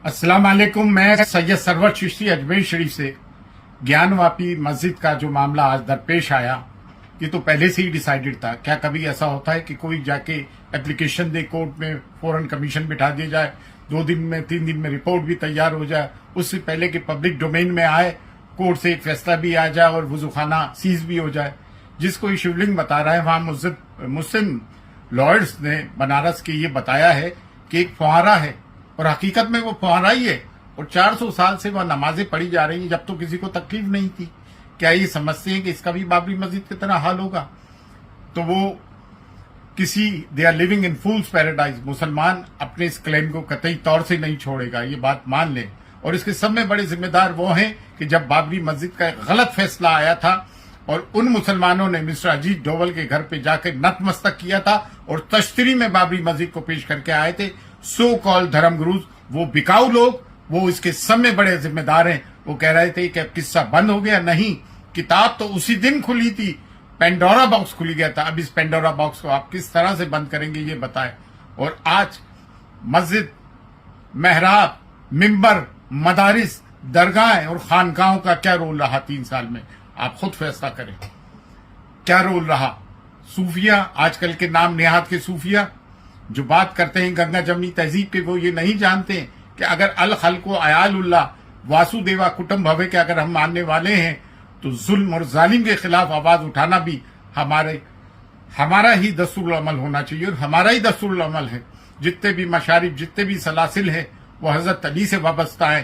السلام علیکم. میں سید سرور چشتی اجمیر شریف سے گیان واپی مسجد کا جو معاملہ آج درپیش آیا یہ تو پہلے سے ہی ڈیسائیڈڈ تھا. کیا کبھی ایسا ہوتا ہے کہ کوئی جا کے اپلیکیشن دے کورٹ میں فوراً کمیشن بٹھا دیا جائے, 2 دن میں 3 دن میں رپورٹ بھی تیار ہو جائے, اس سے پہلے کہ پبلک ڈومین میں آئے کورٹ سے ایک فیصلہ بھی آ جائے اور وضو خانہ سیز بھی ہو جائے. جس کو یہ شیولنگ بتا رہا ہے وہاں مسلم لائرز نے بنارس کے یہ بتایا ہے کہ ایک فوارہ ہے اور حقیقت میں وہ فوارہ ہی ہے اور 400 سال سے وہ نمازیں پڑھی جا رہی ہیں جب تو کسی کو تکلیف نہیں تھی. کیا یہ سمجھتے ہیں کہ اس کا بھی بابری مسجد کی طرح حال ہوگا؟ تو وہ کسی they are living in fool's paradise. مسلمان اپنے اس کلیم کو قطعی طور سے نہیں چھوڑے گا, یہ بات مان لیں. اور اس کے سب میں بڑے ذمہ دار وہ ہیں کہ جب بابری مسجد کا ایک غلط فیصلہ آیا تھا اور ان مسلمانوں نے مسٹر اجیت ڈوول کے گھر پہ جا کے نتمستک کیا تھا اور تشتری میں بابری مسجد کو پیش کر کے آئے تھے, سو کال دھرم گروز, وہ بکاؤ لوگ, وہ اس کے سب میں بڑے ذمہ دار ہیں. وہ کہہ رہے تھے کہ اب قصہ بند ہو گیا. نہیں, کتاب تو اسی دن کھلی تھی, پینڈورا باکس کھلی گیا تھا. اب اس پینڈورا باکس کو آپ کس طرح سے بند کریں گے یہ بتائیں. اور آج مسجد, محراب, ممبر, مدارس, درگاہیں اور خانقاہوں کا کیا رول رہا 3 سال میں؟ آپ خود فیصلہ کریں کیا رول رہا. صوفیہ, آج کل کے نام نہاد کے صوفیہ جو بات کرتے ہیں گنگا جمنی تہذیب کے, وہ یہ نہیں جانتے کہ اگر الخلق و عیال اللہ واسو دیوا کٹم بھوے کے اگر ہم ماننے والے ہیں تو ظلم اور ظالم کے خلاف آواز اٹھانا بھی ہمارا ہی دستور العمل ہونا چاہیے اور ہمارا ہی دستور العمل ہے. جتنے بھی مشارب, جتنے بھی سلاسل ہیں وہ حضرت علی سے وابستہ ہیں,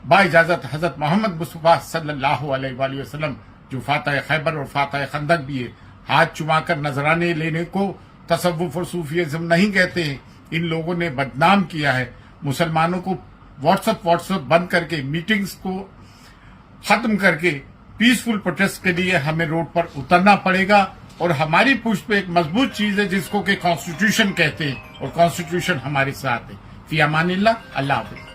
با اجازت حضرت محمد مصطفیٰ صلی اللہ علیہ وآلہ وسلم جو فاتح خیبر اور فاتح خندق بھی ہے. ہاتھ چما کر نذرانے لینے کو تصوف اور صوفیزم نہیں کہتے ہیں. ان لوگوں نے بدنام کیا ہے مسلمانوں کو. واٹس ایپ بند کر کے, میٹنگز کو ختم کر کے پیسفل پروٹیسٹ کے لیے ہمیں روڈ پر اترنا پڑے گا. اور ہماری پشت پہ ایک مضبوط چیز ہے جس کو کہ کانسٹیٹیوشن کہتے ہیں, اور کانسٹیٹیوشن ہمارے ساتھ ہے. فی امان اللہ. اللہ حافظ.